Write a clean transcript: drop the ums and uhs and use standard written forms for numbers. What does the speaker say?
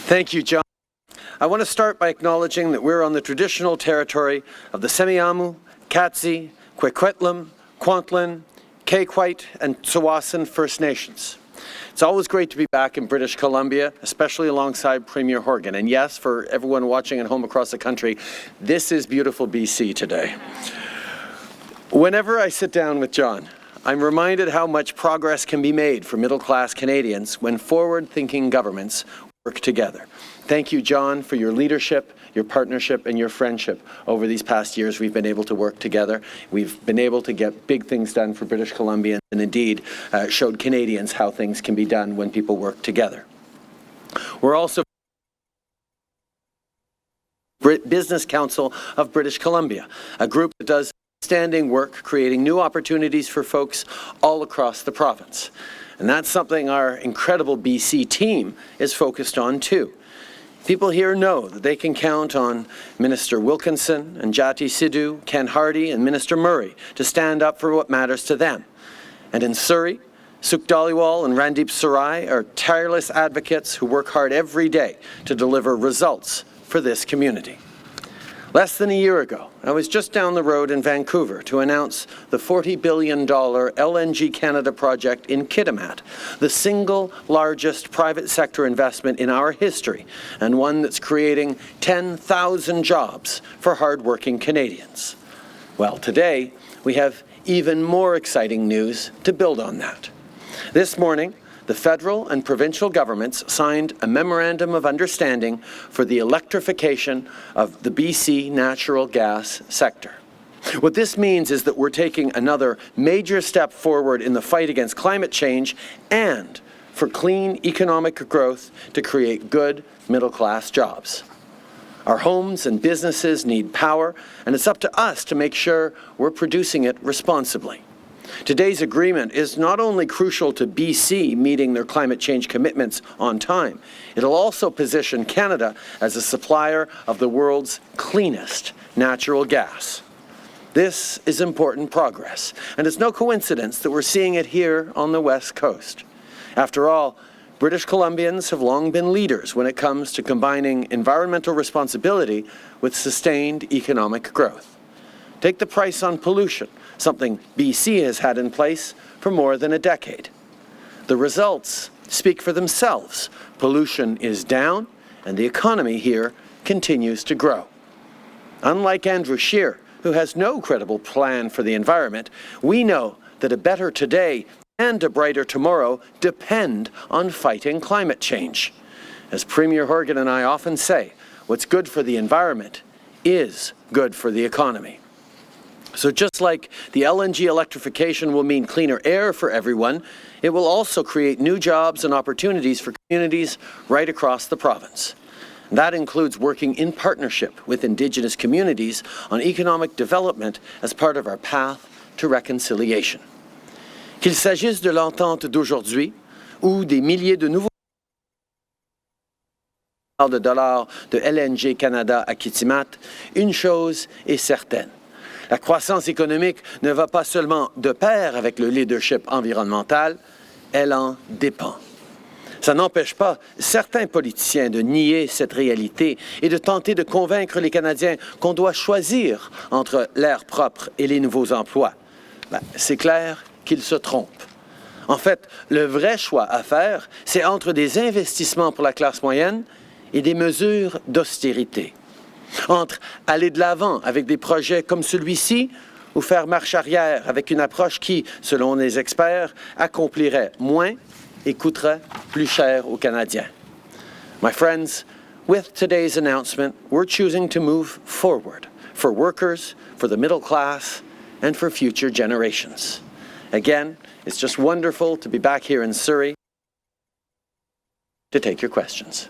Thank you, John. I want to start by acknowledging that we're on the traditional territory of the Semiahmoo, Katzie, Kwikwetlam, Kwantlen, Kaikwite, and Tsawwassen First Nations. It's always great to be back in British Columbia, especially alongside Premier Horgan. And yes, for everyone watching at home across the country, this is beautiful BC today. Whenever I sit down with John, I'm reminded how much progress can be made for middle-class Canadians when forward-thinking governments work together. Thank you, John, for your leadership, your partnership, and your friendship over these past years. We've been able to work together. We've been able to get big things done for British Columbians and indeed showed Canadians how things can be done when people work together. We're also Business Council of British Columbia, a group that does outstanding work creating new opportunities for folks all across the province. And that's something our incredible BC team is focused on too. People here know that they can count on Minister Wilkinson and Jati Sidhu, Ken Hardy and Minister Murray to stand up for what matters to them. And in Surrey, Sukh Dhaliwal and Randeep Sarai are tireless advocates who work hard every day to deliver results for this community. Less than a year ago, I was just down the road in Vancouver to announce the $40 billion LNG Canada project in Kitimat, the single largest private sector investment in our history, and one that's creating 10,000 jobs for hard-working Canadians. Well, today, we have even more exciting news to build on that. This morning, the federal and provincial governments signed a Memorandum of Understanding for the electrification of the BC natural gas sector. What this means is that we're taking another major step forward in the fight against climate change and for clean economic growth to create good middle-class jobs. Our homes and businesses need power, and it's up to us to make sure we're producing it responsibly. Today's agreement is not only crucial to BC meeting their climate change commitments on time, it'll also position Canada as a supplier of the world's cleanest natural gas. This is important progress, and it's no coincidence that we're seeing it here on the West Coast. After all, British Columbians have long been leaders when it comes to combining environmental responsibility with sustained economic growth. Take the price on pollution, something BC has had in place for more than a decade. The results speak for themselves. Pollution is down, and the economy here continues to grow. Unlike Andrew Scheer, who has no credible plan for the environment, we know that a better today and a brighter tomorrow depend on fighting climate change. As Premier Horgan and I often say, what's good for the environment is good for the economy. So just like the LNG electrification will mean cleaner air for everyone, it will also create new jobs and opportunities for communities right across the province. That includes working in partnership with Indigenous communities on economic development as part of our path to reconciliation. Qu'il s'agisse de l'entente d'aujourd'hui ou des milliers de nouveaux milliards de dollars de LNG Canada à Kitimat, une chose est certaine. La croissance économique ne va pas seulement de pair avec le leadership environnemental, elle en dépend. Ça n'empêche pas certains politiciens de nier cette réalité et de tenter de convaincre les Canadiens qu'on doit choisir entre l'air propre et les nouveaux emplois. C'est clair qu'ils se trompent. En fait, le vrai choix à faire, c'est entre des investissements pour la classe moyenne et des mesures d'austérité. Entre aller de l'avant avec des projets comme celui-ci ou faire marche arrière avec une approche qui, selon les experts, accomplirait moins et coûterait plus cher aux Canadiens. My friends, with today's announcement, we're choosing to move forward for workers, for the middle class, and for future generations. Again, it's just wonderful to be back here in Surrey to take your questions.